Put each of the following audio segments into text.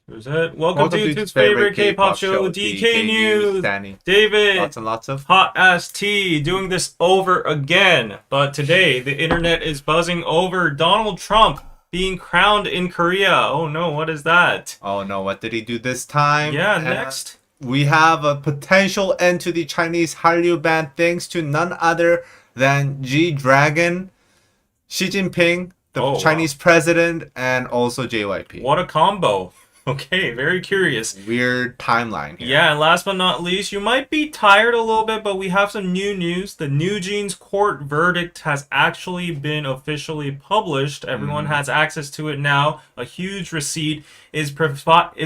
Who's it? Welcome to YouTube's favorite K-pop show, DK News. Danny. David, Lots and lots of hot ass tea, doing this over again. But today, the internet is buzzing over Donald Trump being crowned in Korea. Oh no, what is that? Oh no, what did he do this time? Yeah, next. We have a potential end to the Chinese Hallyu ban thanks to none other than G-Dragon, Xi Jinping, the Chinese president, and also JYP. What a combo. Okay, very curious. Weird timeline here. Yeah, and last but not least, you might be tired a little bit, but we have some new news. The NewJeans court verdict has actually been officially published. Everyone has access to it now. A huge receipt is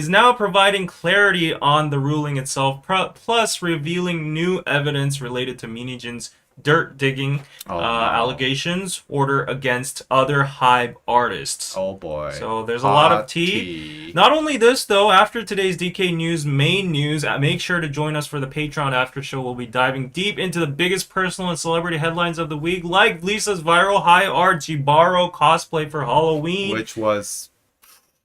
now providing clarity on the ruling itself, plus revealing new evidence related to Min Hee-jin's dirt digging allegations order against other Hybe artists. Oh boy. So there's a lot of tea. Not only this though, after today's DK News main news, make sure to join us for the Patreon after show. We'll be diving deep into the biggest personal and celebrity headlines of the week, like Lisa's viral high art Jibaro cosplay for Halloween, which was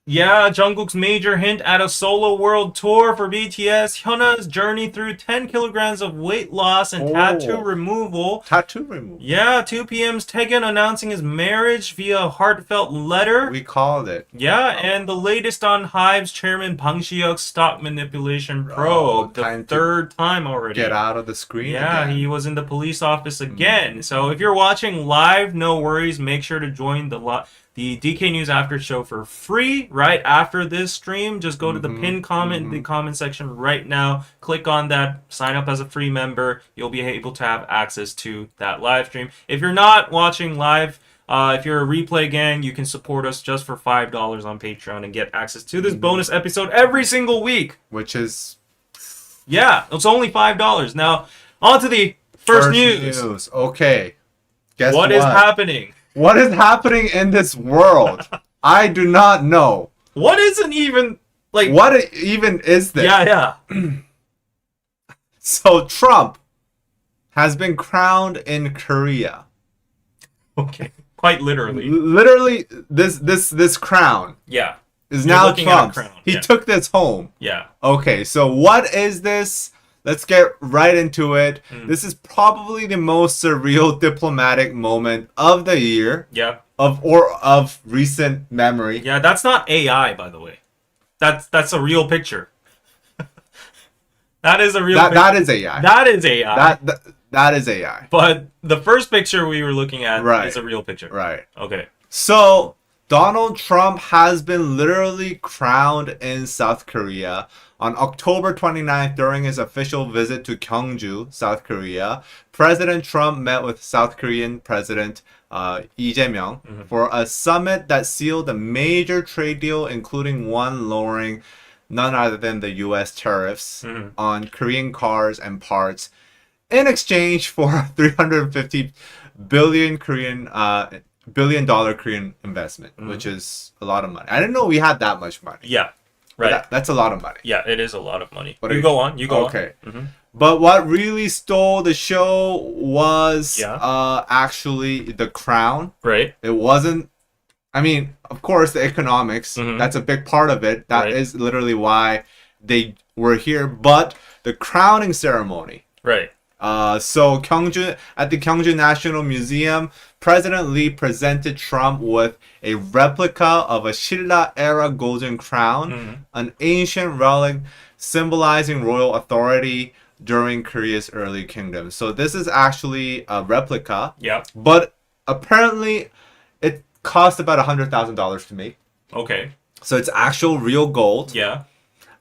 Jungkook's major hint at a solo world tour for BTS, Hyuna's journey through 10 kilograms of weight loss and tattoo removal. Yeah, 2 p.m.'s Taegeun announcing his marriage via heartfelt letter. We called it. Yeah, and the latest on Hybe's chairman Bang Si-hyuk's stock manipulation probe. The third time already. Get out of the screen again. He was in the police office again. So if you're watching live, no worries. Make sure to join the DK News After Show for free right after this stream. Just go to the pinned comment in the comment section right now. Click on that. Sign up as a free member. You'll be able to have access to that live stream. If you're not watching live, if you're a replay gang, you can support us just for $5 on Patreon and get access to this bonus episode every single week. Which is... yeah, it's only $5. Now, on to the first news. Okay. Guess what is happening? What is happening in this world? I do not know. What isn't even like? What even is this? Yeah. So Trump has been crowned in Korea. Okay, quite literally. Literally, this crown. Yeah. Is now Trump's. He took this home. Yeah. Okay, so what is this? Let's get right into it. This is probably the most surreal diplomatic moment of the year. Yeah. Of recent memory. Yeah, that's not AI, by the way. That's a real picture. That is a real picture. That is AI. That is AI. That is AI. But the first picture we were looking at is a real picture. Right. Okay. So Donald Trump has been literally crowned in South Korea. On October 29th, during his official visit to Gyeongju, South Korea, President Trump met with South Korean President Lee Jae-myung for a summit that sealed a major trade deal, including one lowering none other than the U.S. tariffs on Korean cars and parts in exchange for 350 billion dollar Korean investment, which is a lot of money. I didn't know we had that much money. Yeah. Right. That's a lot of money. Yeah, it is a lot of money. You go on. Okay. But what really stole the show was actually the crown. Right. It wasn't... I mean, of course, the economics. That's a big part of it. That is literally why they were here. But the crowning ceremony. Right. So at the Gyeongju National Museum, President Lee presented Trump with a replica of a Silla-era golden crown, an ancient relic symbolizing royal authority during Korea's early kingdom. So this is actually a replica. Yeah. But apparently it cost about $100,000 to make. Okay. So it's actual real gold. Yeah.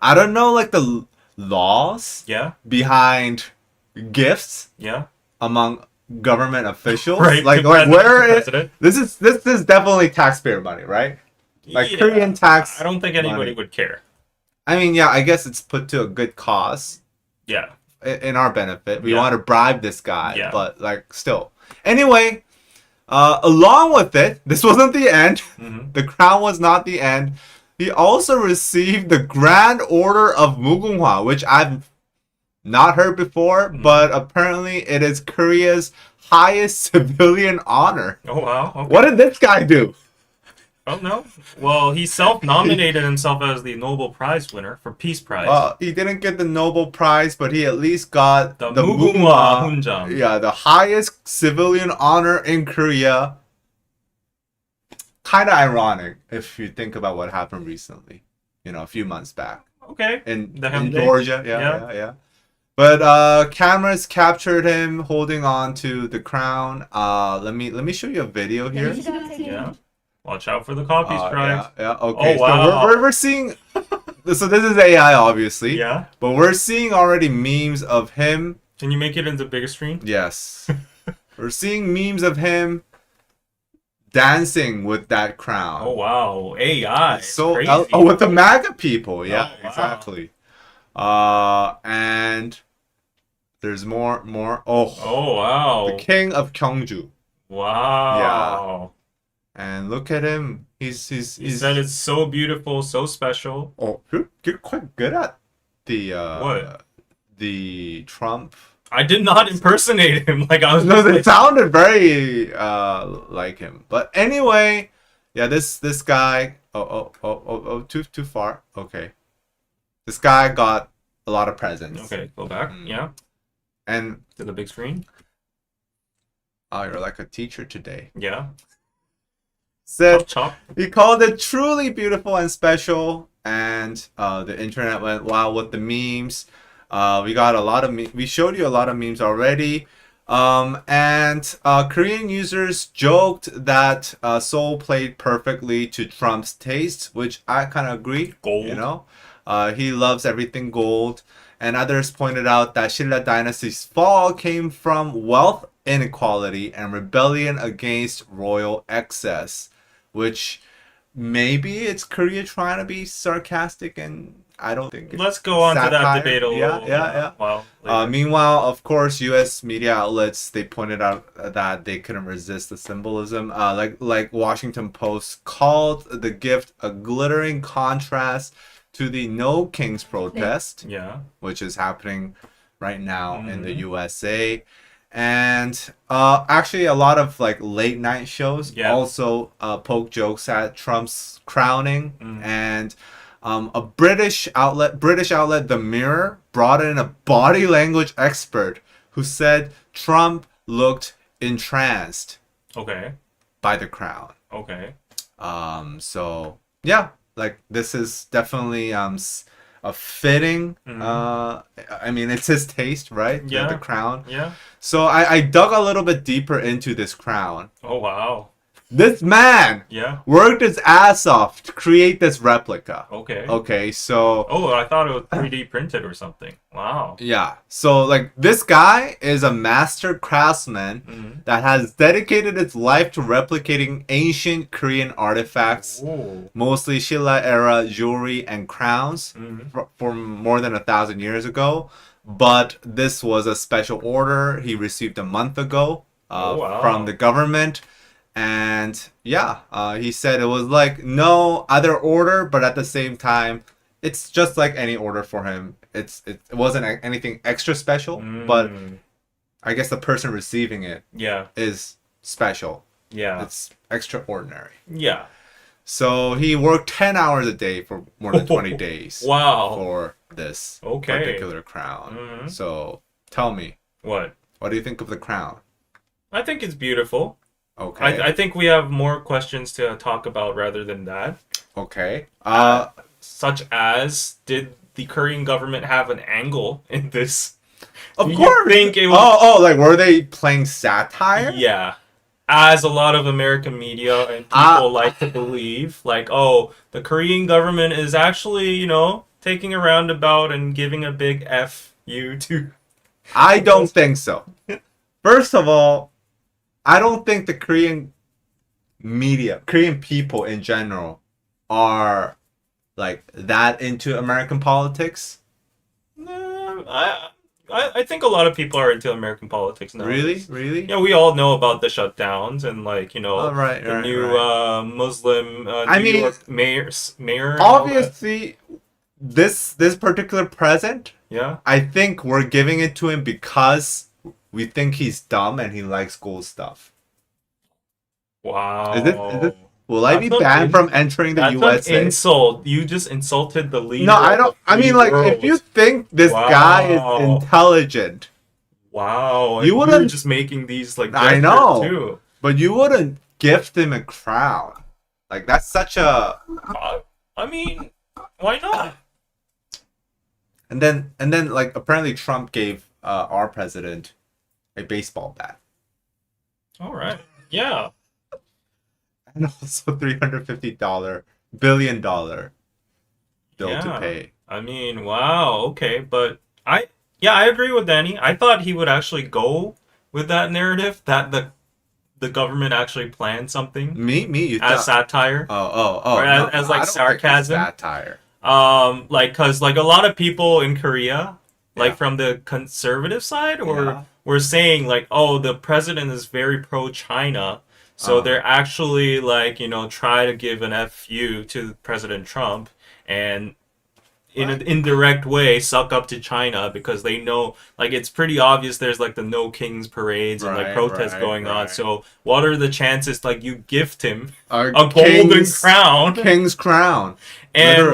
I don't know like the laws behind gifts among government officials. Right. Like where is this is definitely taxpayer money, right? Like Korean tax. I don't think anybody would care. I mean, I guess it's put to a good cause. Yeah. In our benefit. We want to bribe this guy, but like still. Anyway, along with it, this wasn't the end. The crown was not the end. He also received the Grand Order of Mugunghwa, which I've not heard before, but apparently it is Korea's highest civilian honor. Oh, wow. Okay. What did this guy do? Oh no. Well, he self-nominated himself as the Nobel Prize winner for Peace Prize. Well, he didn't get the Nobel Prize, but he at least got The the Mugunghwa Mugunghwa, Hunjam. yeah, the highest civilian honor in Korea. Kind of ironic if you think about what happened recently, a few months back Okay. in The Hyundai? Georgia. Yeah. Yeah. But cameras captured him holding on to the crown. Let me show you a video here. Yeah. Watch out for the copy strikes. Yeah. Okay. Oh, wow. So we're seeing. So this is AI, obviously. Yeah. But we're seeing already memes of him. Can you make it into bigger screen? Yes. We're seeing memes of him dancing with that crown. Oh wow, AI. So crazy. with the MAGA people. Yeah, Oh, wow. exactly. And there's more. Oh wow. The king of Gyeongju. Wow. And look at him. He said it's so beautiful, so special. Oh, you're quite good at the What? The Trump. I did not impersonate him. Like I was. No, just it like, sounded very like him. But anyway, yeah, this guy. Too far. Okay, this guy got a lot of presents. okay, go back. Yeah, And to the big screen. oh, you're like a teacher today. Yeah. Said Chop. he called it truly beautiful and special, and the internet went wild with the memes. We got a lot of we showed you a lot of memes already, and Korean users joked that Seoul played perfectly to Trump's taste, which I kind of agree. Gold. He loves everything gold, and others pointed out that Silla dynasty's fall came from wealth inequality and rebellion against royal excess, which maybe it's Korea trying to be sarcastic, and I don't think it's Let's go on to that satire. debate a little. Yeah. Well, Meanwhile, of course, U.S. media outlets, they pointed out that they couldn't resist the symbolism. Like Washington Post called the gift a glittering contrast to the No Kings protest, yeah. which is happening right now in the USA. And actually, a lot of like late night shows also poke jokes at Trump's crowning, and a British outlet, The Mirror, brought in a body language expert who said Trump looked entranced Okay. by the crown. Okay. So yeah, like this is definitely a fitting. I mean, it's his taste, right? Yeah. The crown. Yeah. So I dug a little bit deeper into this crown. Oh wow. This man Yeah. worked his ass off to create this replica. Okay. Okay, so Oh, I thought it was 3D printed or something. Wow. yeah, so like this guy is a master craftsman that has dedicated his life to replicating ancient Korean artifacts, Ooh. mostly Silla era jewelry and crowns from more than 1,000 years ago. But this was a special order he received a month ago wow. from the government. And yeah, he said it was like no other order, but at the same time, it's just like any order for him. It wasn't anything extra special, but I guess the person receiving it Yeah. is special. Yeah. It's extraordinary. Yeah. So he worked 10 hours a day for more than 20 days Wow. for this Okay. particular crown. So tell me, What? what do you think of the crown? I think it's beautiful. Okay. I think we have more questions to talk about rather than that. Okay. Such as, did the Korean government have an angle in this? Of Do you course. think it was? Oh, like were they playing satire? Yeah. As a lot of American media and people like to believe, like, oh, the Korean government is actually, taking a roundabout and giving a big F you to. I don't think so. First of all, I don't think the Korean media, Korean people in general, are like that into American politics. I think a lot of people are into American politics now. Really? Yeah, we all know about the shutdowns and Right, new Muslim New York mayor. Obviously, this particular present, Yeah. I think we're giving it to him because we think he's dumb and he likes cool stuff. Wow. Is it Will I be That's banned an- from entering the That's USA? an insult. You just insulted the leader. No, I of the don't. I mean, free like, world. if you think this guy is Wow. intelligent, Wow, You and you're wouldn't- just making these like I gestures know. too. but you wouldn't gift him a crown. Like, that's such a. I mean, why not? And then, like, apparently Trump gave our president a baseball bat. All right, yeah, And also $350 billion bill to Yeah. pay. I mean, wow, okay, but I agree with Danny. I thought he would actually go with that narrative that the government actually planned something You as thought. satire. Oh. Or as- no, as, like, I don't think it's sarcasm? satire. Like, cause like a lot of people in Korea, like Yeah. from the conservative side, Yeah. were saying like, oh, the president is very pro-China, so they're actually like, try to give an FU to President Trump and in an What? indirect way suck up to China because they know like it's pretty obvious there's like the No Kings parades and like Right, protests right, going on. right. So what are the chances like you gift him A a golden crown? King's crown. And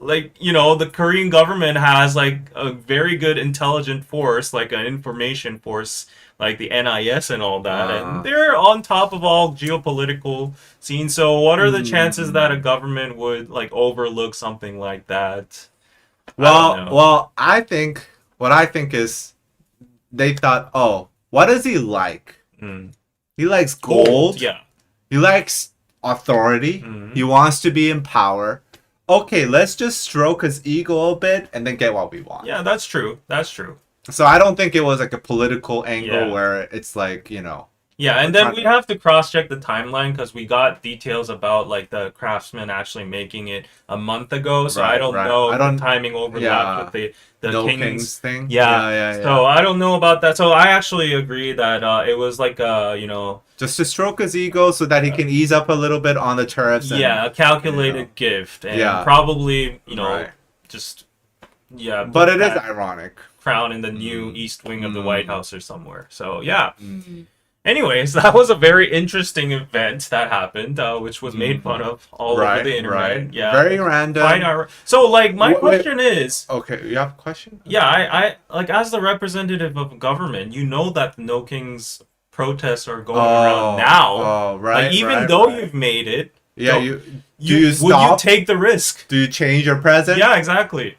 Literally. the Korean government has like a very good intelligent force, like an information force, like the NIS and all that, and they're on top of all geopolitical scenes. So what are the chances that a government would like overlook something like that? I don't know. Well, what I think is they thought, oh, what does he like? Mm. He likes gold. Yeah. He likes authority. Mhm. He wants to be in power. Okay, let's just stroke his ego a bit and then get what we want. Yeah, that's true. That's true. So I don't think it was like a political angle Yeah. where it's like, Yeah, and We're then trying we to- have to cross-check the timeline because we got details about like the craftsman actually making it a month ago. So I Right, don't right. know I if don't- the timing overlapped yeah. with the no King's. Kings thing. Yeah. Yeah. So I don't know about that. So I actually agree that it was like Just to stroke his ego so that he can ease up a little bit on the tariffs. And, a calculated gift and Yeah. probably Right. just But put it is that ironic. crown in the new East Wing of the Mm. White House or somewhere. So yeah. Anyways, that was a very interesting event that happened, which was made fun of all over the internet. Right. Yeah. Very random. So, like, my Wait. question is, Okay, you have a question? yeah, I like as the representative of government, you know that the No Kings protests are going around now. Oh, right. Like, even right, though right. you've made it, Yeah, don't- you would stop? you take the risk? Do you change your present? Yeah, exactly.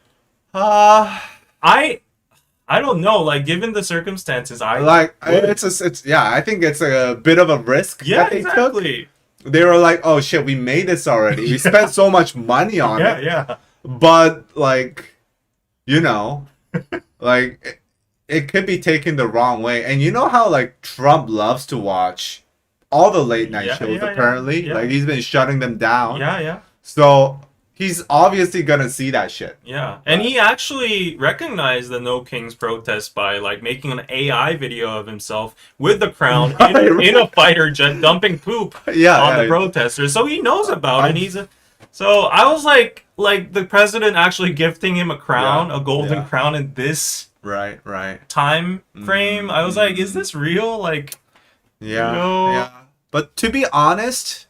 I don't know. Like, given the circumstances, I Like would. I think it's a bit of a risk Yeah, that they took. exactly. They were like, oh shit, we made this already. We spent so much money on Yeah, it. yeah. But like, like it could be taken the wrong way. And you know how like Trump loves to watch all the late night Yeah, shows yeah, apparently? yeah. Like he's been shutting them down. Yeah, yeah. So he's obviously gonna see that shit. Yeah, and he actually recognized the No Kings protest by like making an AI video of himself with the crown in a fighter jet dumping poop Yeah. on yeah. the protesters. So he knows about it. So I was like the president actually gifting him a crown, Yeah, a golden yeah. crown in this Right, right. time frame. I was like, is this real? Like, Yeah. No. Yeah. But to be honest,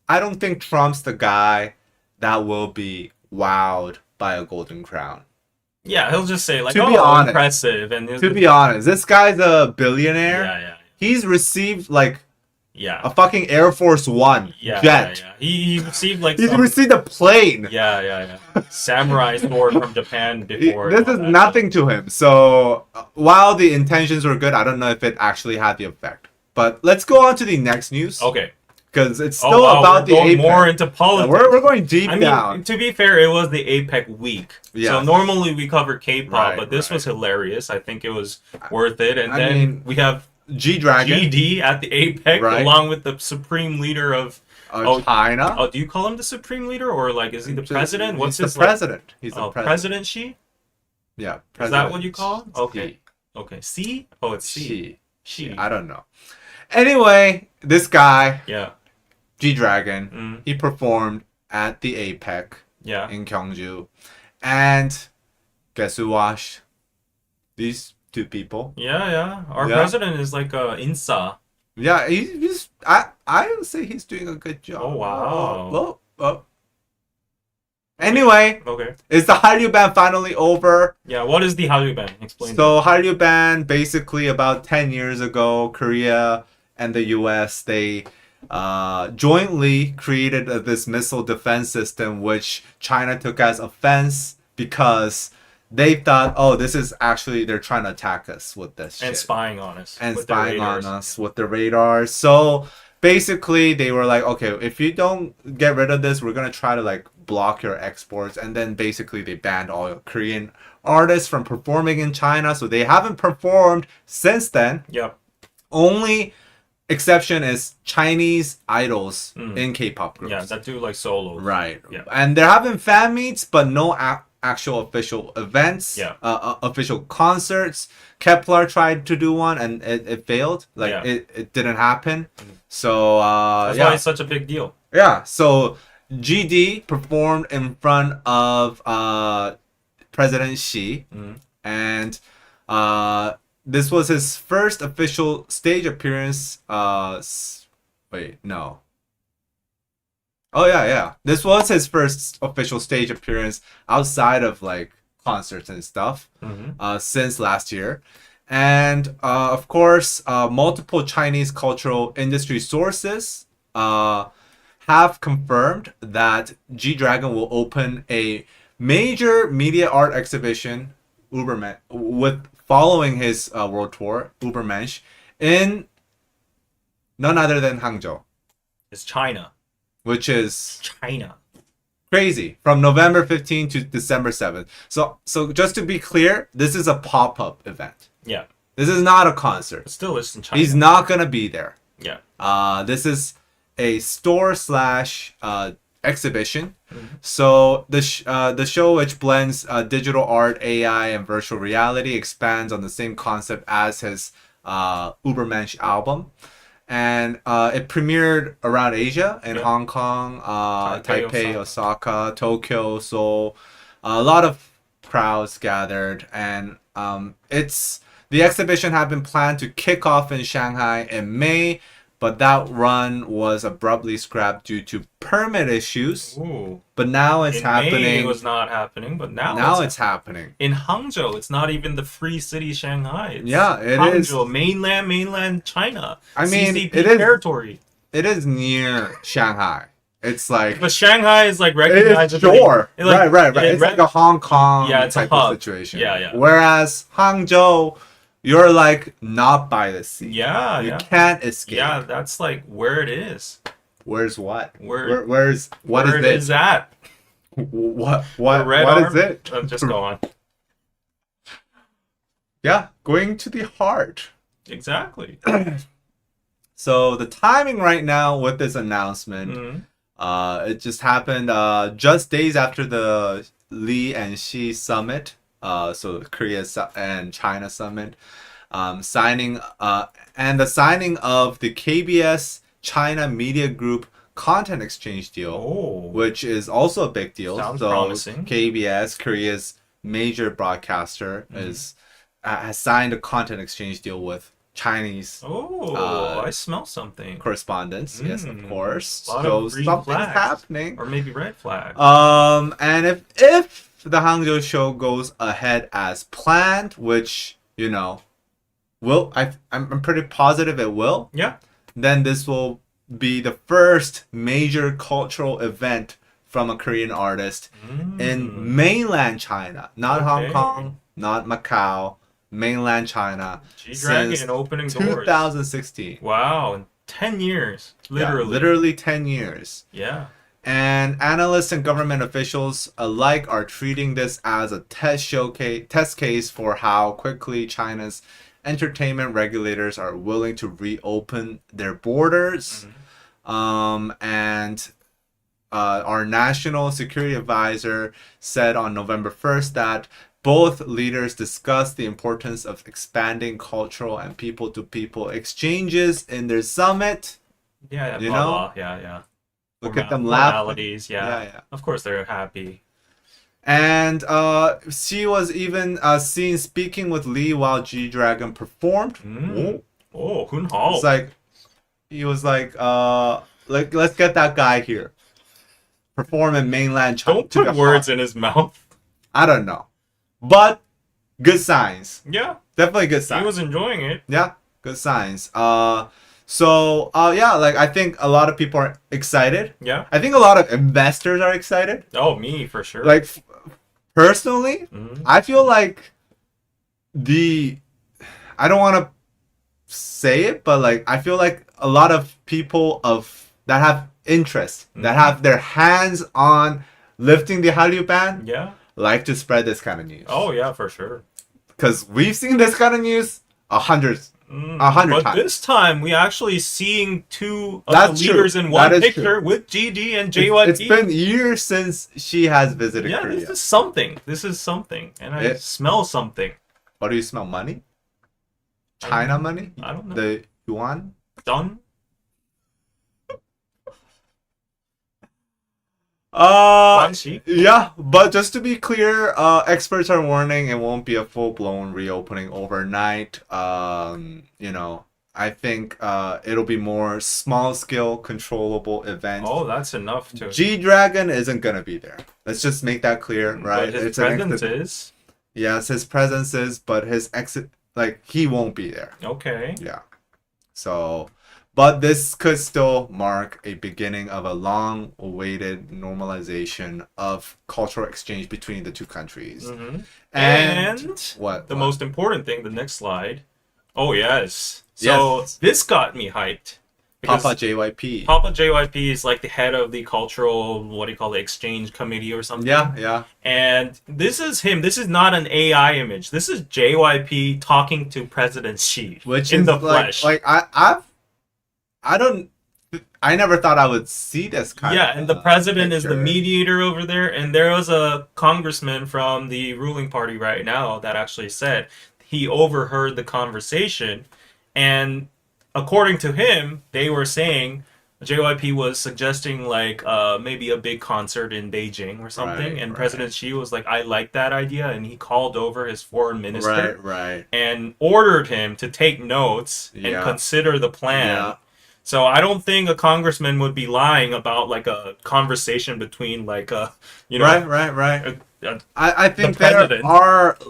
I don't think Trump's the guy that will be wowed by a golden crown. yeah, he'll just say like, To oh, be honest- impressive, and To be honest, this guy's a billionaire. yeah. He's received like Yeah. a fucking Air Force One Yeah, jet. yeah. He received like He's some, received a plane. yeah. Samurai sword from Japan before. This and all is that. nothing to him. So while the intentions were good, I don't know if it actually had the effect. But let's go on to the next news. Okay. Because it's Oh, still wow, about we're the going APEC. more into politics. We're going deep I mean, down. to be fair, it was the APEC week. Yeah. So normally we cover K-pop, Right, but this right. was hilarious. I think it was worth it. And I then mean, we have G-Dragon. GD at the APEC, Right. along with the supreme leader of. China. Oh, do you call him the supreme leader, or like is he the Just- president? What's he's his the president? He's the Oh, president. President Xi? Yeah. Is that what you call him? He. Okay. Okay. C? Oh, it's C. She. Xi. I don't know. Anyway, this guy, Yeah. G-Dragon, Mm. he performed at the APEC Yeah. in Gyeongju. And guess who watched? These two people. Yeah. Our Yeah. president is like a INSA. Yeah, he's I would say he's doing a good job. Oh, wow. Oh. Anyway, Okay. is the Hallyu ban finally over? Yeah, what is the Hallyu ban? Explain So Hallyu ban, basically about 10 years ago, Korea and the US, they jointly created this missile defense system, which China took as offense because they thought, oh, this is actually, they're trying to attack us with this that. And shit. spying on us. And with their spying on radars. us with the radars. So basically, they were like, okay, if you don't get rid of this, we're going to try to like block your exports. And then basically, they banned all Korean artists from performing in China. So they haven't performed since then. Yep. Only exception is Chinese idols in K-pop groups. Yeah, that do like solos. Right. Yeah. And they're having fan meets, but no actual official events, Yeah. official concerts. Kepler tried to do one and it failed. Like Yeah. it didn't happen. So That's why it's such a big deal. yeah. So GD performed in front of President Xi, and this was his first official stage appearance. Wait, no. Oh yeah. This was his first official stage appearance outside of like concerts and stuff since last year. And of course, multiple Chinese cultural industry sources have confirmed that G-Dragon will open a major media art exhibition, Ubermensch, with following his world tour, Ubermensch, in none other than Hangzhou, It's China. which is China. crazy, from November 15th to December 7th. So just to be clear, this is a pop-up event. Yeah. This is not a concert. But still, it's in China. He's not gonna be there. Yeah. This is a store slash exhibition. So the show, which blends digital art, AI, and virtual reality, expands on the same concept as his Ubermensch album. And it premiered around Asia in Hong Kong, Taipei, Osaka, Tokyo, Seoul. A lot of crowds gathered, and the exhibition had been planned to kick off in Shanghai in May, but that run was abruptly scrapped due to permit issues. Ooh. But now it's In happening. May, it was not happening, but now it's happening. In Hangzhou, it's not even the free city Shanghai. It's Yeah, it Hangzhou, is. mainland China. I mean, CCP it is- territory. It is near Shanghai. It's like But Shanghai is like it recognized. is shore. Right. it It's like a Hong Kong Yeah, it's a type hub. of situation. Yeah. Whereas Hangzhou, you're like not by the sea. Yeah, You yeah. can't escape. Yeah, that's like where it is. Where's what? Where Where's what where is it it? is at. What The red what arm- is it? Just go on. Yeah, going to the heart. Exactly. So the timing right now with this announcement, it just happened just days after the Lee and Xi summit. So Korea and China summit, signing and the signing of the KBS China Media Group content exchange deal, Oh. which is also a big deal. Sounds so promising. KBS, Korea's major broadcaster, has signed a content exchange deal with Chinese Oh, I smell something. correspondents. Yes, of course. Lot So of green something's flags. happening. Or maybe red flag. And if the Hangzhou show goes ahead as planned, which I'm pretty positive it will, Yeah. then this will be the first major cultural event from a Korean artist in mainland China, not Hong Okay. Kong, not Macau, mainland China. G-Dragon since and opening doors. 2016. Wow, in 10 years. Yeah, Literally. literally 10 years. Yeah. And analysts and government officials alike are treating this as a test case for how quickly China's entertainment regulators are willing to reopen their borders. And our national security advisor said on November 1st that both leaders discussed the importance of expanding cultural and people-to-people exchanges in their summit. Yeah, You blah, know? blah. Yeah. Look at them laughing. Formalities, yeah. Yeah. Of course they're happy. And she was even seen speaking with Lee while G-Dragon performed. Oh, Hun Hao. It's like, he was like let's get that guy here. Perform in mainland China. Don't put words in his mouth. I don't know. But good signs. Yeah, Definitely good signs. he was enjoying it. Yeah, good signs. Yeah, like I think a lot of people are excited. Yeah. I think a lot of investors are excited. Oh, me for sure. Like personally, Mhm. I feel like I don't want to say it, but like I feel like a lot of people that have interest, that Mhm. have their hands on lifting the Hallyu ban, Yeah. like to spread this kind of news. Oh, yeah, for sure. Because we've seen this kind of news a hundred But times. this time, we actually seeing two of That's the true. leaders in one That is picture true. with GD and JYP. It's been years since she has visited Yeah, Korea. this is something. This is something. And I smell something. What do you smell? Money? China money? I don't know. The yuan? Done? Guangxi? Yeah, but just to be clear, experts are warning it won't be a full-blown reopening overnight. I think it'll be more small-scale, controllable events. Oh, that's enough to... G-Dragon isn't gonna be there. Let's just make that clear, right? But his It's an presence is... Yes, his presence is, but his exit, like, he won't be there. Okay. Yeah. So, but this could still mark a beginning of a long-awaited normalization of cultural exchange between the two countries. Mm-hmm. And what? The what? most important thing, the next slide. Oh, yes. So Yes. this got me hyped. because Papa JYP. Papa JYP is like the head of the cultural, what do you call it, exchange committee or something. Yeah, yeah. And this is him. This is not an AI image. This is JYP talking to President Xi Which in is the flesh. I never thought I would see this kind yeah, of and the president is the picture. mediator over there. And there was a congressman from the ruling party right now that actually said he overheard the conversation. And according to him, they were saying JYP was suggesting like maybe a big concert in Beijing or something. Right, and right. President Xi was like, I like that idea. And he called over his foreign minister Right. and ordered him to take notes and Yeah. consider the plan. Yeah. So I don't think a congressman would be lying about like a conversation between like Right. I think president.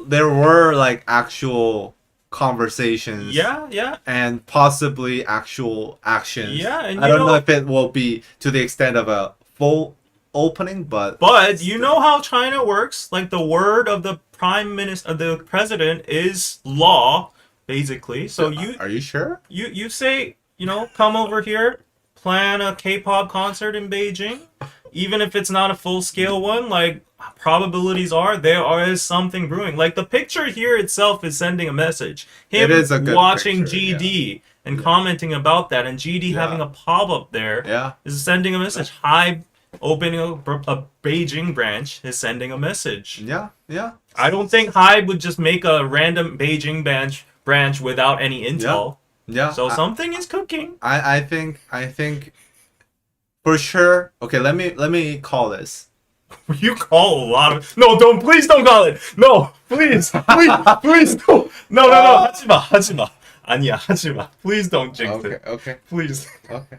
there were like actual conversations. yeah. And possibly actual actions. Yeah, and I you don't know know- if it will be to the extent of a full opening, but But you know how China works? Like the word of the prime minister, the president is law, basically. So are you sure? you say, come over here, plan a K-pop concert in Beijing, even if it's not a full-scale one, like probabilities are there is something brewing. Like the picture here itself is sending a message. Him It is a good watching picture, GD and commenting about that, and GD Yeah. having a pop-up there Yeah. is sending a message. Hybe opening a Beijing branch is sending a message. Yeah. I don't think Hybe would just make a random Beijing branch without any intel. Yeah. So something is cooking. I think for sure. Okay, let me call this. You call a lot of please don't call it. No, please don't. No. 하지마. 아니야, 하지마. Please don't jinx it. Okay. Please. Okay.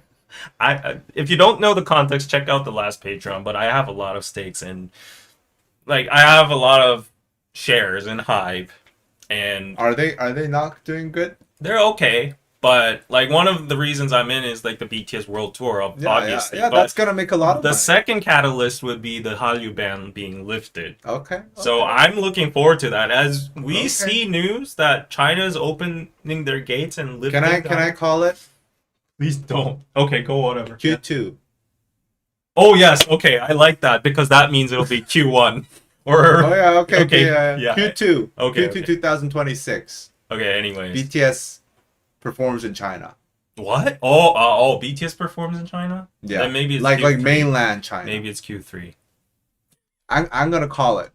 I if you don't know the context, check out the last Patreon. But I have a lot of stakes in, like, I have a lot of shares in Hybe, and Are they not doing good? they're okay. But like one of the reasons I'm in is like the BTS World Tour, obviously. Yeah, But that's gonna make a lot of the money. second catalyst would be the Hallyu ban being lifted. Okay. So I'm looking forward to that. As we Okay. see news that China is opening their gates and lifting. Can I call it Please don't. Okay, go whatever. Q2? Oh yes, okay, I like that because that means it'll be Q1 or. Oh yeah, okay, Okay, yeah. yeah. Q2. Okay, Q2 okay. 2026. Okay, anyways. BTS performs in China. What? Oh, BTS performs in China. Yeah. Then maybe it's like Q3. mainland China. Maybe it's Q3. I'm gonna call it.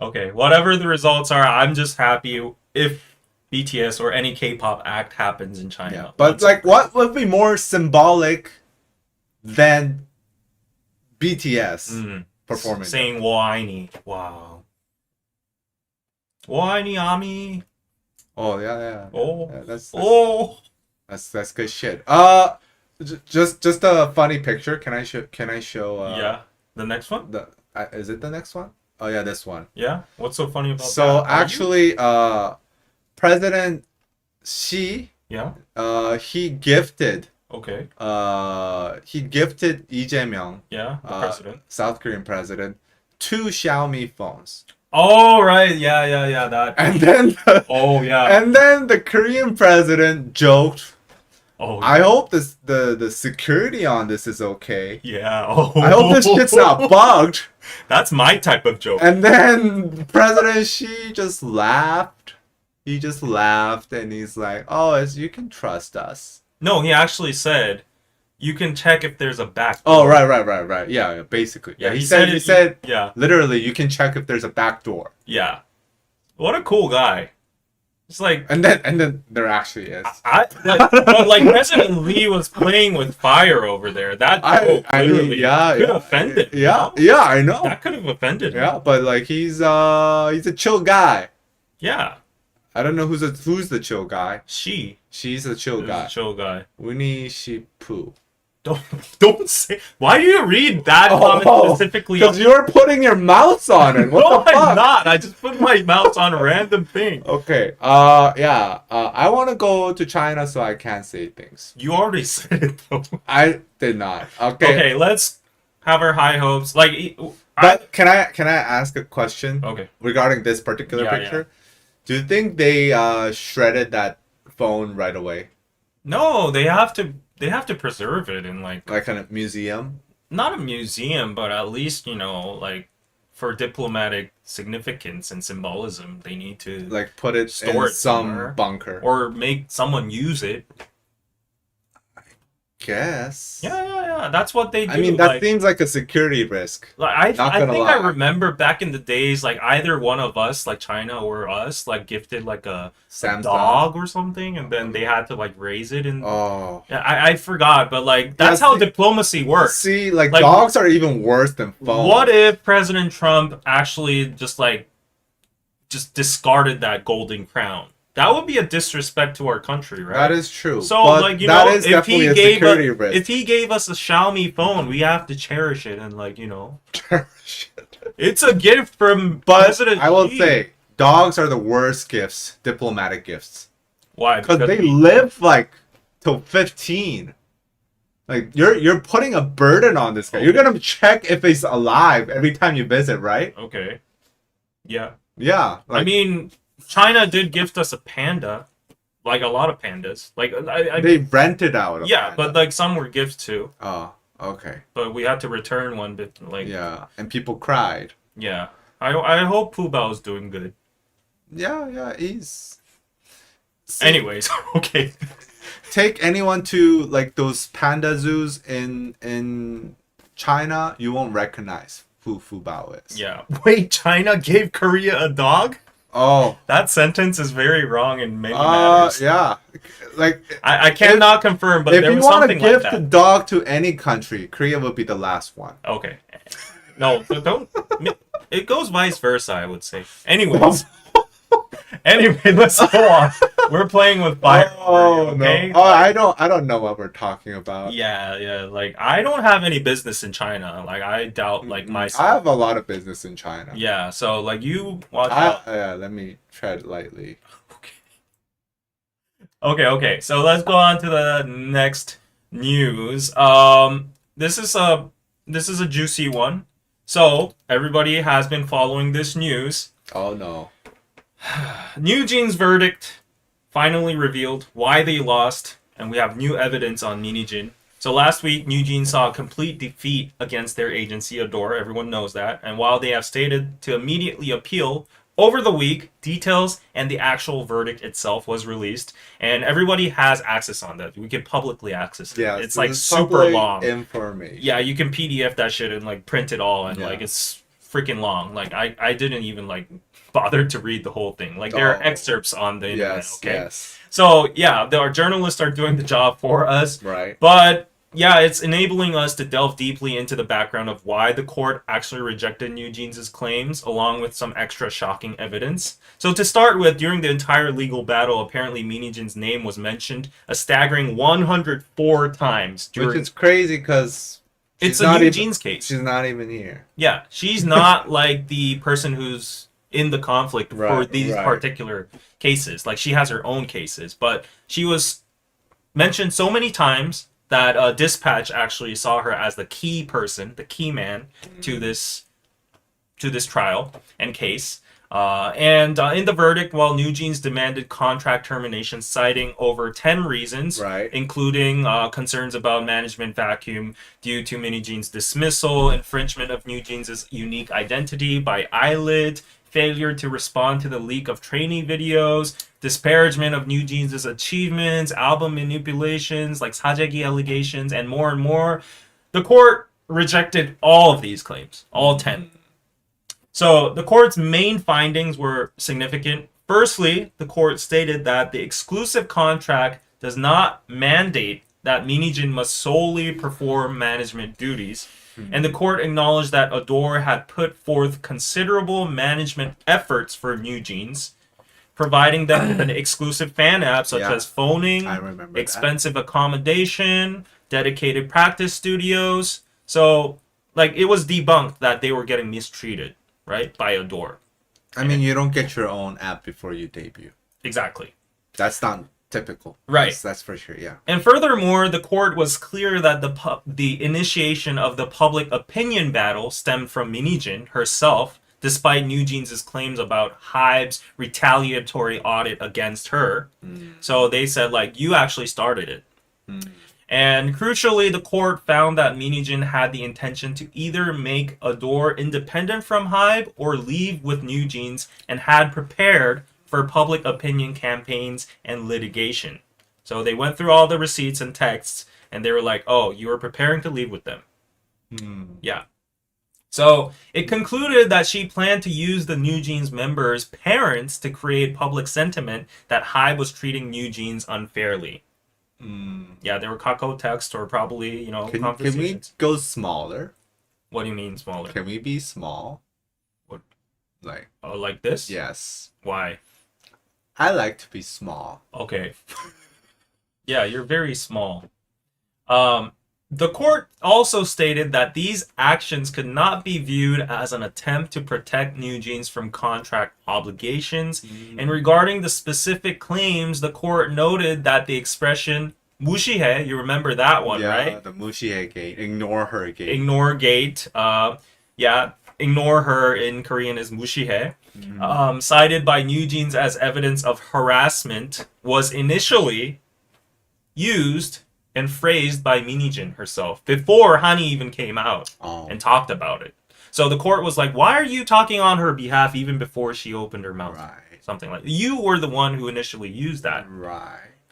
Okay, whatever the results are, I'm just happy if BTS or any K-pop act happens in China. Yeah. But like, what would be more symbolic than BTS performing? saying "我爱你," wow. 我爱你, Ami. Oh yeah. Oh. Yeah, that's Oh. That's good shit. Just a funny picture. Can I show? Yeah. The next one? Is it the next one? Oh yeah, this one. Yeah. What's so funny about So that? actually, President Xi, Yeah. he gifted Okay. Lee Jae-myung, Yeah. The president. South Korean president, 2 Xiaomi phones. Oh right. Yeah. That. And then Oh yeah. and then the Korean president joked, Oh. I hope the security on this is okay. Yeah. Oh. I hope this shit's not bugged. That's my type of joke. And then President Xi just laughed. He just laughed and he's like, "Oh, you can trust us." No, he actually said, "You can check if there's a back." Oh, right. Yeah, basically. Yeah, He said Yeah. literally, you can check if there's a back door. Yeah. What a cool guy. It's like And then there actually is. but like President Lee was playing with fire over there. That joke literally could have offended. you know? Yeah, I know. That could have offended. Yeah, but like he's a chill guy. Yeah. I don't know who's the chill guy. She's a chill guy. a chill guy. Winnie Shi Poo. Don't say. Why do you read that comment specifically? Because you're putting your mouse on it. What No, the fuck? I'm not. I just put my mouse on a random thing. Okay. Yeah. I want to go to China, so I can't say things. You already said it though. I did not. Okay. Okay, let's have our high hopes. Like, But can I ask a question? Okay. Regarding this particular Yeah, picture? Do you think they shredded that phone right away, No, they have to preserve it in like like in a museum? not a museum, but at least, like for diplomatic significance and symbolism, they need to Like put it Store in it some somewhere. bunker? or make someone use it. Guess. Yeah. That's what they do. I mean, that like, seems like a security risk. Like Not I gonna think lie. I remember back in the days, like either one of us, like China or us, like gifted like a Samsung. dog or something, and then they had to like raise it. And Oh. yeah, I forgot, but like that's how see- diplomacy works. See, like Like, dogs are even worse than phones. What if President Trump actually just discarded that golden crown? That would be a disrespect to our country, right? That is true. So, but like, that is definitely a security risk. if he gave us a Xiaomi phone, we have to cherish it and it's a gift from But President I will Xi. say, dogs are the worst gifts, diplomatic gifts, Why? because they live like till 15. Like you're putting a burden on this guy. You're gonna check if he's alive every time you visit, right? Okay. Yeah. Yeah. I mean, China did gift us a panda, like a lot of pandas. Like they rented out. but like some were gifts too. Oh, okay. But we had to return one. But Yeah, and people cried. Yeah. I hope Pooh Bao's doing good. Yeah, he's. See, Anyways, okay. take anyone to like those panda zoos in China, you won't recognize who Fu Bao is. Yeah. Wait, China gave Korea a dog? Oh. That sentence is very wrong in many matters. Yeah. Like I cannot confirm, but if there you was want to something like gift that. a dog to any country, Korea would be the last one. Okay. No, but don't. It goes vice versa, I would say. Anyways. Anyway, let's go on. We're playing with fire. Okay? No. Oh, I don't know what we're talking about. Yeah. Like I don't have any business in China. Like I doubt like my. I have a lot of business in China. Yeah. So like you watch out. Yeah, let me tread lightly. Okay. So let's go on to the next news. This is a juicy one. So everybody has been following this news. Oh no. NewJeans' verdict finally revealed why they lost, and we have new evidence on Min Hee-jin. So last week, NewJeans saw a complete defeat against their agency Adore. Everyone knows that. And while they have stated to immediately appeal, over the week, details and the actual verdict itself was released, and everybody has access on that. We can publicly access it. Yeah, it's so like it's super public long. information. Yeah, you can PDF that shit and like print it all, and Yeah. like it's freaking long. Like I didn't even like bother to read the whole thing. Like there are excerpts on the internet. Yes. Okay. Yes. So yeah, our journalists are doing the job for us. Right. But yeah, it's enabling us to delve deeply into the background of why the court actually rejected NewJeans' claims, along with some extra shocking evidence. So to start with, during the entire legal battle, apparently Min Hee-jin's name was mentioned a staggering 104 times. Which is crazy because it's a NewJeans case. She's not even here. Yeah, she's not like the person who's in the conflict for these particular cases. Like, she has her own cases, but she was mentioned so many times that Dispatch actually saw her as the key person, the key man to this trial and case. In the verdict, while NewJeans demanded contract termination, citing over 10 reasons, including concerns about management vacuum due to Min Hee-jin's dismissal, infringement of NewJeans' unique identity by Eyelid, failure to respond to the leak of trainee videos, disparagement of NewJeans' achievements, album manipulations, like sajegi allegations, and more. The court rejected all of these claims, all 10. So the court's main findings were significant. Firstly, the court stated that the exclusive contract does not mandate that Min Hee-jin must solely perform management duties. And the court acknowledged that Adore had put forth considerable management efforts for NewJeans, providing them with an exclusive fan app such as phoning, expensive accommodation, dedicated practice studios. So, like, it was debunked that they were getting mistreated, right, by Adore. I mean, you don't get your own app before you debut. Exactly. That's not typical. Right. That's for sure, yeah. And furthermore, the court was clear that the initiation of the public opinion battle stemmed from Min Hee-jin herself, despite NewJeans' claims about HYBE's retaliatory audit against her. So they said, like, you actually started it. And crucially, the court found that Min Hee-jin had the intention to either make Adore independent from HYBE or leave with NewJeans, and had prepared for public opinion campaigns and litigation. So they went through all the receipts and texts, and they were like, oh, you were preparing to leave with them. Yeah. So it concluded that she planned to use the NewJeans members' parents to create public sentiment that HYBE was treating NewJeans unfairly. Yeah, there were kakao texts or probably, conversations. Can we go smaller? What do you mean smaller? Can we be small? What? Like? Oh, like this? Yes. Why? I like to be small. Okay. Yeah, you're very small. The court also stated that these actions could not be viewed as an attempt to protect NewJeans from contract obligations. And regarding the specific claims, the court noted that the expression 무시해, you remember that one, right? Yeah, the 무시해 gate. Ignore her gate. Ignore gate. Ignore her in Korean is 무시해. Cited by NewJeans as evidence of harassment, was initially used and phrased by Min Hee-jin herself before Hani even came out and talked about it. So the court was like, why are you talking on her behalf even before she opened her mouth? Something like that. You were the one who initially used that.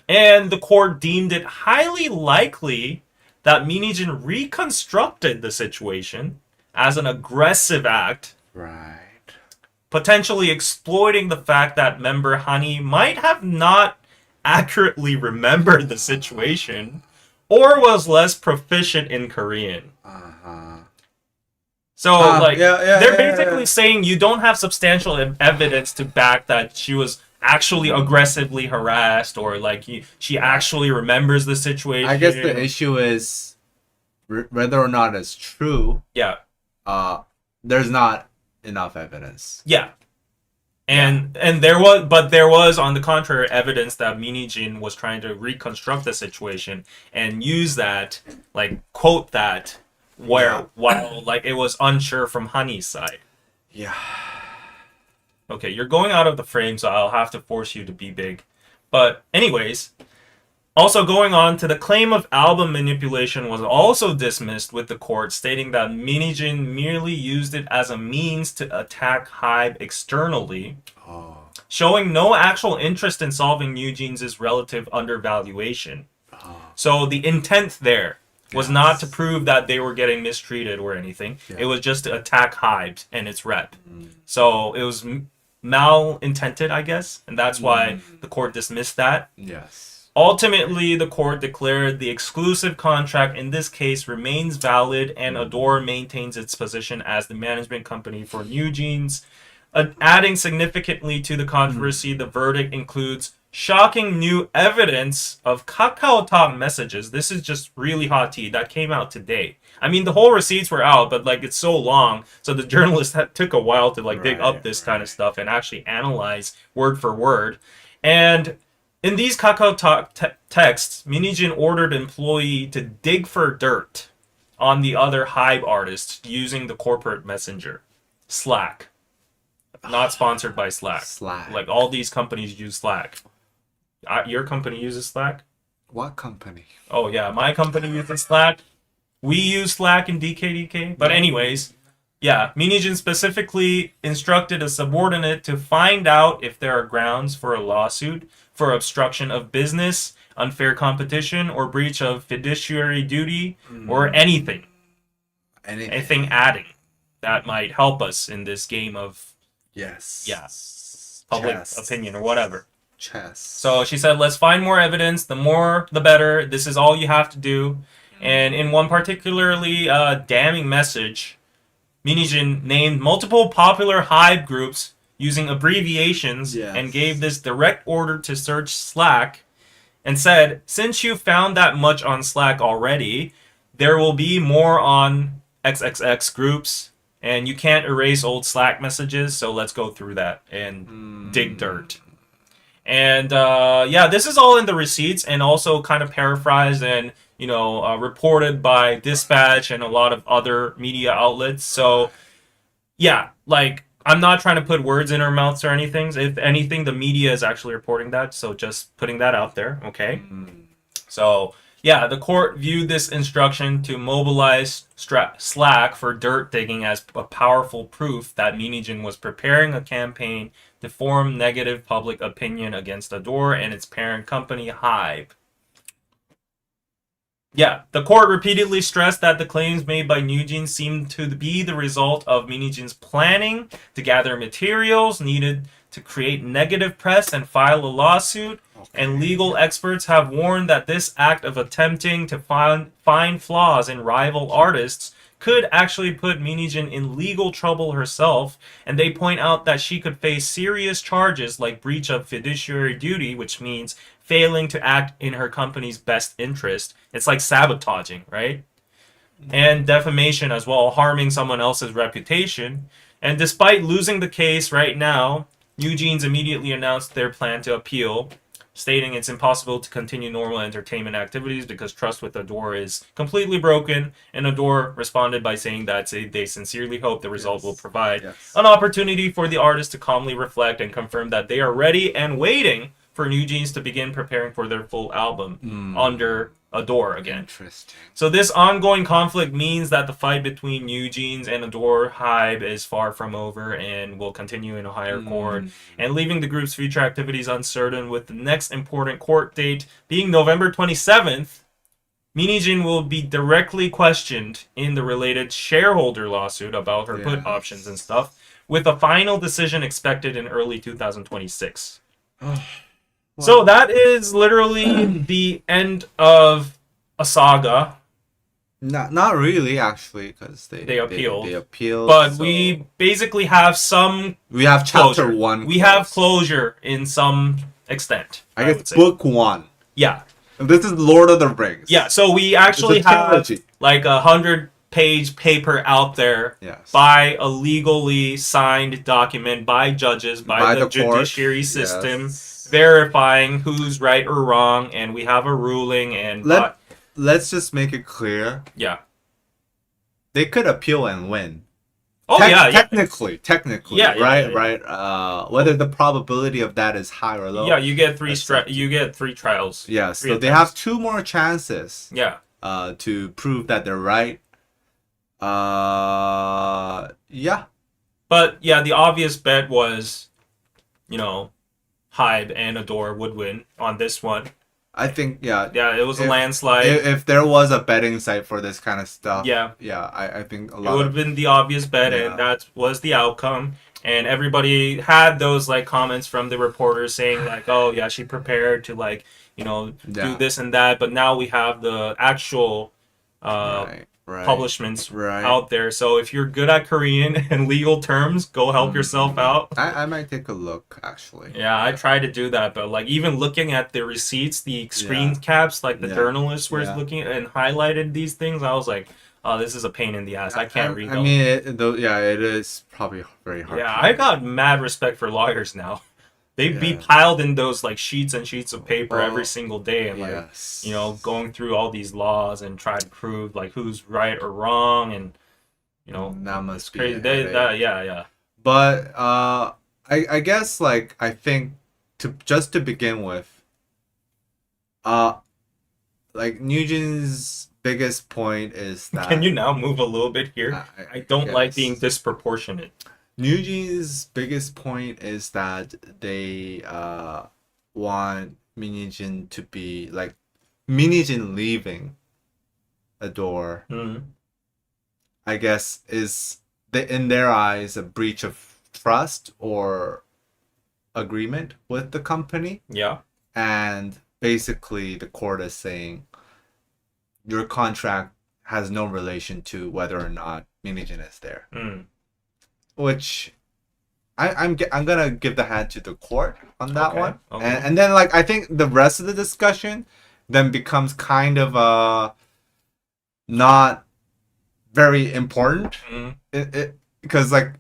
And the court deemed it highly likely that Min Hee-jin reconstructed the situation as an aggressive act, potentially exploiting the fact that member Hani might have not accurately remembered the situation or was less proficient in Korean. So, they're basically saying you don't have substantial evidence to back that she was actually aggressively harassed, or like she actually remembers the situation. I guess the issue is whether or not it's true. Yeah. There's not enough evidence. Yeah. And there was on the contrary evidence that Min Hee-jin was trying to reconstruct the situation and use that, like, quote that while like it was unsure from Hani's side. Yeah. Okay, you're going out of the frame, so I'll have to force you to be big. But anyways, also going on to the claim of album manipulation was also dismissed with the court stating that Min Hee-jin merely used it as a means to attack HYBE externally, showing no actual interest in solving NewJeans' relative undervaluation. So the intent there was not to prove that they were getting mistreated or anything. It was just to attack HYBE and its rep. So it was malintented, I guess, and that's why the court dismissed that. Yes. Ultimately, the court declared the exclusive contract in this case remains valid, and Adore maintains its position as the management company for NewJeans. Adding significantly to the controversy, the verdict includes shocking new evidence of KakaoTalk messages. This is just really hot tea that came out today. I mean, the whole receipts were out, but like it's so long, so the journalist took a while to like dig up this kind of stuff and actually analyze word for word. And in these KakaoTalk texts, Min Hee-jin ordered an employee to dig for dirt on the other Hybe artists using the corporate messenger, Slack. Not sponsored by Slack. Slack. Like all these companies use Slack. Your company uses Slack? What company? Oh yeah, my company uses Slack. We use Slack in DKDK. But anyways, yeah, Min Hee-jin specifically instructed a subordinate to find out if there are grounds for a lawsuit for obstruction of business, unfair competition, or breach of fiduciary duty, or anything. Anything adding that might help us in this game of public opinion or whatever. So she said, let's find more evidence. The more, the better. This is all you have to do. And in one particularly damning message, Min Hee-jin named multiple popular Hybe groups using abbreviations and gave this direct order to search Slack and said, since you found that much on Slack already, there will be more on XXX groups, and you can't erase old Slack messages, so let's go through that and dig dirt. And yeah, this is all in the receipts and also kind of paraphrased and, you know, reported by Dispatch and a lot of other media outlets. So yeah, like, I'm not trying to put words in her mouths or anything. If anything, the media is actually reporting that. So just putting that out there, okay? So yeah, the court viewed this instruction to mobilize Slack for dirt digging as a powerful proof that Min Hee-jin was preparing a campaign to form negative public opinion against Adore and its parent company, Hybe. Yeah, the court repeatedly stressed that the claims made by NewJeans seemed to be the result of Min Hee-jin's planning to gather materials needed to create negative press and file a lawsuit, and legal experts have warned that this act of attempting to find flaws in rival artists could actually put Min Hee-jin in legal trouble herself, and they point out that she could face serious charges like breach of fiduciary duty, which means failing to act in her company's best interest. It's like sabotaging, right? And defamation as well, harming someone else's reputation. And despite losing the case right now, NewJeans immediately announced their plan to appeal, stating it's impossible to continue normal entertainment activities because trust with Adore is completely broken, and Adore responded by saying that they sincerely hope the result will provide an opportunity for the artists to calmly reflect and confirm that they are ready and waiting for NewJeans to begin preparing for their full album under Adore again. Interesting. So this ongoing conflict means that the fight between NewJeans and Adore Hybe is far from over and will continue in a higher court, and leaving the group's future activities uncertain, with the next important court date being November 27th. Min Hee-jin will be directly questioned in the related shareholder lawsuit about her put options and stuff, with a final decision expected in early 2026. So that is literally the end of a saga. Not really, actually, because they appealed. They appealed. But so we basically have some. we have chapter closure. 1. We have closure in some extent. I would guess say. book 1. Yeah. And this is Lord of the Rings. Yeah. So we actually It's a have trilogy. like 100-page paper out there by a legally signed document by judges, by the judiciary system. Verifying who's right or wrong, and we have a ruling. And let's just make it clear. Yeah, they could appeal and win. Oh technically, right. Whether the probability of that is high or low. Yeah, you get three trials. Yeah, so they have 2 more chances. Yeah. To prove that they're right. Yeah. But yeah, the obvious bet was, you know, Hybe and Adore would win on this one. I think, it was a landslide. If there was a betting site for this kind of stuff, I think a lot. It would have been the obvious bet, and that was the outcome. and everybody had those like comments from the reporters saying like, oh yeah, she prepared to like, you know, do this and that, but now we have the actual publishments out there. So if you're good at Korean and legal terms, go help yourself out. I might take a look actually. Yeah, I tried to do that, but like even looking at the receipts, the screen caps, like the journalists were looking at and highlighted these things, I was like, oh, this is a pain in the ass. I can't read them. I mean, it is probably very hard. Yeah, I got mad respect for lawyers now. They'd be piled in those like sheets and sheets of paper every single day, and like you know, going through all these laws and try to prove like who's right or wrong, and you know, that must be crazy. Yeah. But I guess like I think to begin with, like NewJeans' biggest point is that. Can you now move a little bit here? I don't like being disproportionate. NewJeans' biggest point is that they want Min Hee-jin to be like Min Hee-jin leaving a door. I guess is in their eyes a breach of trust or agreement with the company. Yeah, and basically the court is saying your contract has no relation to whether or not Min Hee-jin is there. Which I'm gonna give the hand to the court on that one. And then like I think the rest of the discussion then becomes kind of not very important. Because like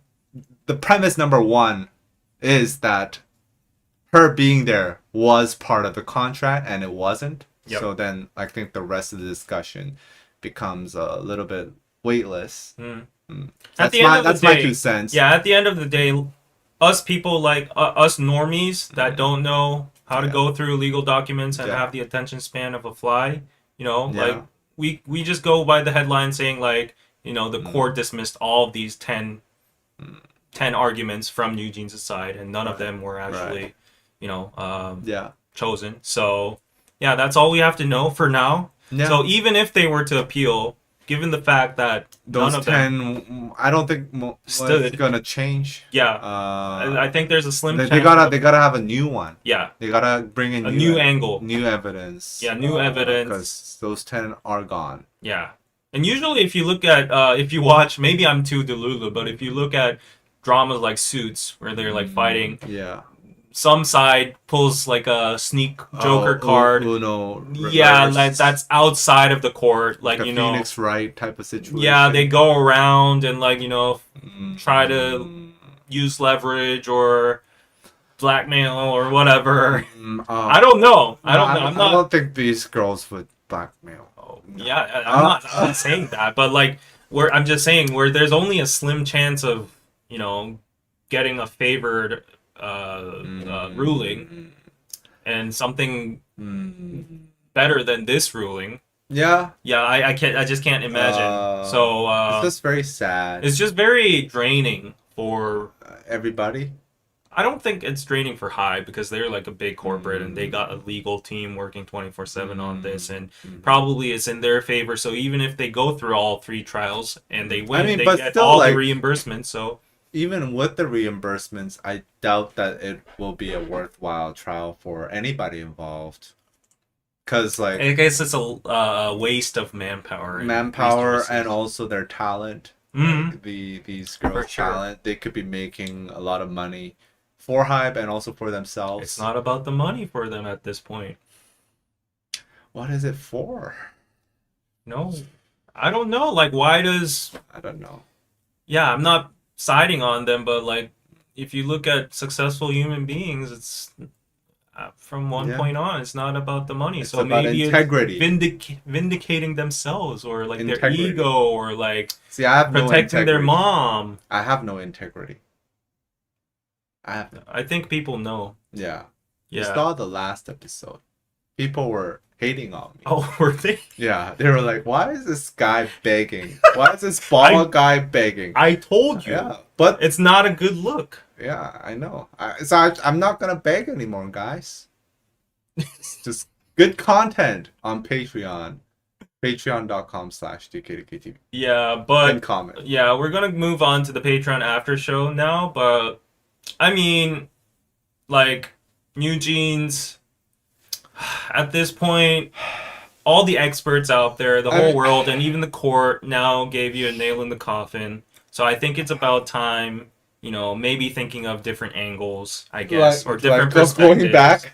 the premise number one is that her being there was part of the contract and it wasn't. So then I think the rest of the discussion becomes a little bit weightless. That's my 2 cents. Yeah, at the end of the day, us people like us normies that don't know how to go through legal documents and have the attention span of a fly, you know, like we just go by the headline saying like, you know, the court dismissed all of these 10 arguments from NewJeans' side, and none of them were actually, you know, chosen. So yeah, that's all we have to know for now. So even if they were to appeal, given the fact that those none of 10, them I don't think it's gonna change. Yeah, I think there's a slim chance. They gotta have a new one. Yeah, they gotta bring in a new angle, new evidence. Yeah, new evidence, because those 10 are gone. Yeah, and usually if you look at if you watch, maybe I'm too delulu, but if you look at dramas like Suits where they're like fighting, some side pulls like a sneak Joker card. Uno like that's outside of the court, like you know, Phoenix Wright type of situation. Yeah, they go around and like you know, try to use leverage or blackmail or whatever. I don't know. I don't think these girls would blackmail. Yeah, I'm not saying that, but like I'm just saying where there's only a slim chance of, you know, getting a favored ruling and something better than this ruling. I just can't imagine. So it's just very sad. It's just very draining for everybody. I don't think it's draining for High because they're like a big corporate and they got a legal team working 24/7 on this, and probably it's in their favor. So even if they go through all 3 trials and they win, they get all the reimbursements. So even with the reimbursements, I doubt that it will be a worthwhile trial for anybody involved. Because like I guess it's a waste of manpower and also their talent. Like these girls' talent, they could be making a lot of money for Hype and also for themselves. It's not about the money for them at this point. What is it for? No, I don't know. Like, why does... I don't know. Yeah, I'm not siding on them, but like, if you look at successful human beings, it's... from one point on, it's not about the money. So maybe integrity. It's vindicating themselves or like their ego or like I have protecting their mom. I have no integrity. I think people know. Yeah. You saw the last episode. People were hating on me. Oh, were they? Yeah. They were like, why is this guy begging? Why is this bald guy begging? I told you. Yeah. But it's not a good look. Yeah, I know. I'm not going to beg anymore, guys. It's just good content on Patreon. Patreon.com/DKDKTV. Yeah, And but comment. yeah, we're gonna move on to the Patreon after show now. But I mean, like, New Jeans. At this point, all the experts out there, the whole world, and even the court now gave you a nail in the coffin. So I think it's about time, maybe thinking of different angles, I guess, or different perspectives.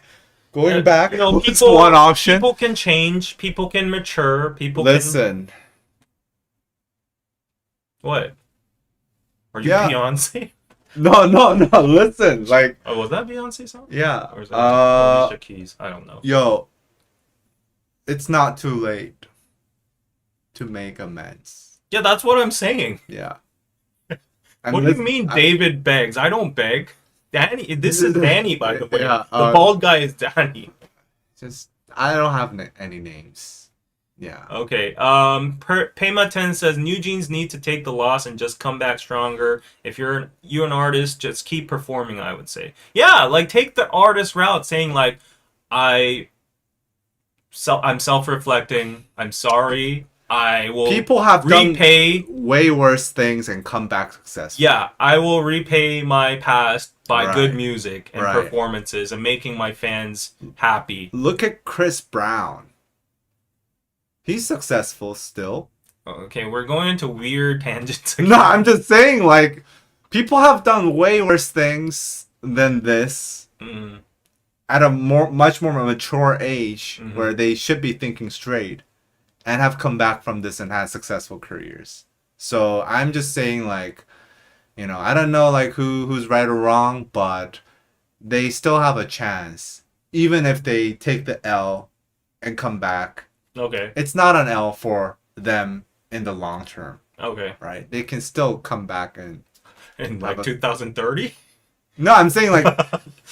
Going back. People, It's one option. People can change. People can mature. People Listen. What? Are you Yeah. Beyonce? No. Listen, like. Oh, was that Beyonce song? Yeah. Or is that Alicia Keys? I don't know. Yo, it's not too late to make amends. Yeah, that's what I'm saying. Yeah. What do you mean David begs? I don't beg. Danny, this is Danny, by the way. Yeah, the bald guy is Danny. I don't have any names. Yeah. Okay. Pema10 says New Jeans need to take the loss and just come back stronger. If you're an artist, just keep performing, I would say. Yeah, like take the artist route, saying like, I'm self-reflecting. I'm sorry. I will People have repay done way worse things and come back successful. Yeah, I will repay my past by Right. good music and Right. performances and making my fans happy. Look at Chris Brown. He's successful still. Okay, we're going into weird tangents. No, I'm just saying, like, people have done way worse things than this Mm, at a much more mature age Mhm. where they should be thinking straight and have come back from this and had successful careers. So I'm just saying, like, I don't know, like, who's right or wrong, but they still have a chance, even if they take the L and come back. okay, It's not an L for them in the long term, okay. right? They can still come back and... In like 2030? No, I'm saying, like,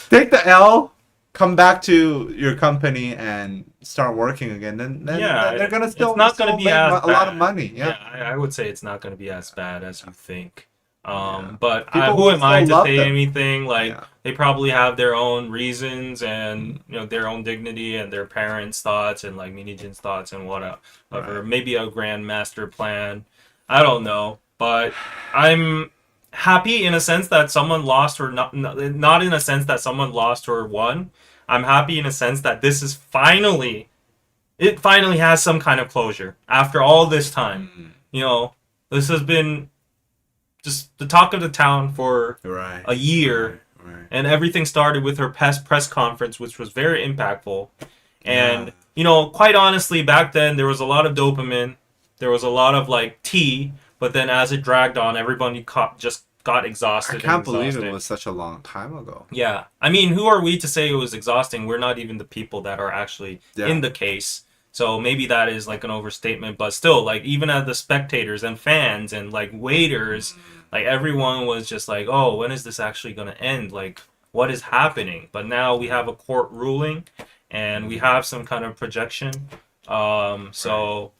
take the L, come back to your company and start working again. Then Yeah, they're gonna still it's not gonna still be make as a lot of bad. money. Yeah. I would say it's not going to be as bad as you think. Yeah. But People who will am I still to love say them. anything? Like, Yeah. they probably have their own reasons and, their own dignity and their parents' thoughts and, like, Min Hee-jin's thoughts and whatever. Right. Maybe a grand master plan. I don't know. But I'm happy in a sense that someone lost or not in a sense that someone lost or won. I'm happy in a sense that this is finally has some kind of closure after all this time. This has been just the talk of the town for Right. a year, Right. and everything started with her press conference, which was very impactful. And quite honestly, back then there was a lot of dopamine, there was a lot of like tea, but then as it dragged on, everybody just got exhausted. I can't and believe exhausted. it was such a long time ago. Yeah, I mean, who are we to say it was exhausting? We're not even the people that are actually in the case. So maybe that is like an overstatement, but still, like, even as the spectators and fans and like waiters, like everyone was just like, oh, when is this actually going to end? Like, what is happening? But now we have a court ruling and we have some kind of projection. So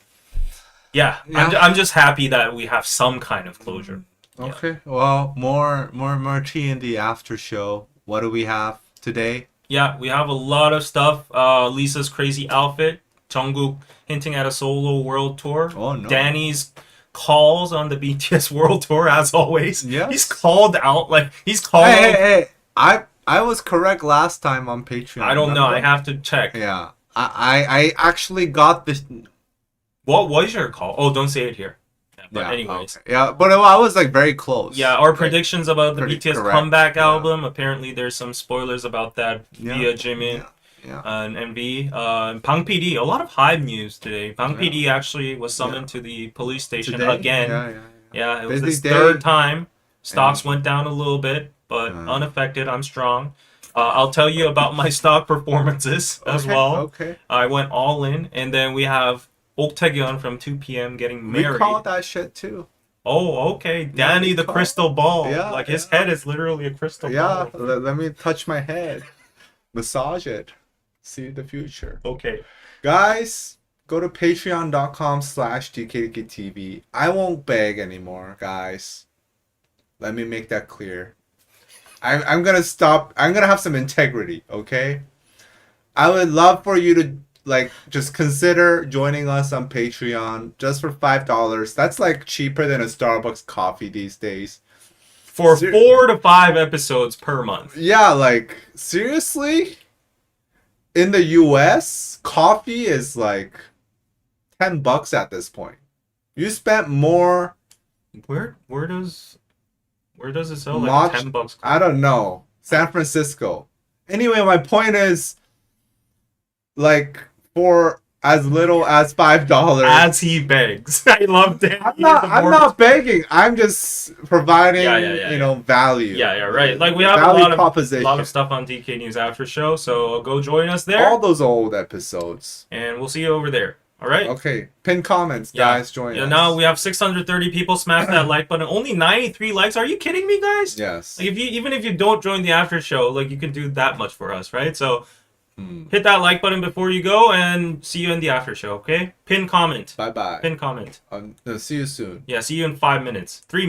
yeah. I'm just happy that we have some kind of closure. Okay. Well, more tea in the after show. What do we have today? Yeah, we have a lot of stuff. Lisa's crazy outfit. Jungkook hinting at a solo world tour. Oh no. Danny's calls on the BTS world tour as always. Yes. He's called out he's called. Hey. I was correct last time on Patreon. I don't know. I remember? have to check. Yeah. I actually got this. What was your call? Oh, don't say it here. Yeah, but Yeah, anyways. okay. Yeah, but I was like very close. Yeah, our predictions about the Pretty BTS correct, comeback yeah. album. Apparently, there's some spoilers about that via Jimin. Yeah. And MV. Bang PD, a lot of Hive news today. Bang PD actually was summoned to the police station Today? again. Yeah, it was Busy his day. third time. Stocks went down a little bit, but unaffected. I'm strong. I'll tell you about my stock performances as well. Okay. I went all in, and then we have Ok Taegyeon from 2 p.m. getting married. We called that shit too. Oh, okay. Danny the crystal ball. Yeah, like his head is literally a crystal Yeah, ball. let me touch my head. Massage it. See the future. Okay. Guys, go to patreon.com/DKDKTV. I won't beg anymore, guys. Let me make that clear. I'm gonna stop. I'm gonna have some integrity, okay? I would love for you to like just consider joining us on Patreon just for $5. That's like cheaper than a Starbucks coffee these days. For 4 to 5 episodes per month. Yeah, like seriously? In the US, coffee is like $10 at this point. You spent more. Where does it sell like $10? I don't know. San Francisco. Anyway, my point is, like, for as little as $5. As he begs. I love that. I'm not begging. I'm just providing, value. Yeah, right. Like we have a lot of stuff on DK News After Show, so go join us there. All those old episodes. And we'll see you over there. All right. Okay. Pin comments, guys. Join us. Now we have 630 people. Smash that like button. Only 93 likes. Are you kidding me, guys? Yes. Like even if you don't join the after show, like you can do that much for us, right? So hit that like button before you go, and see you in the after show. Okay. Pin comment. Bye bye. Pin comment. See you soon. Yeah. See you in 5 minutes. 3 minutes.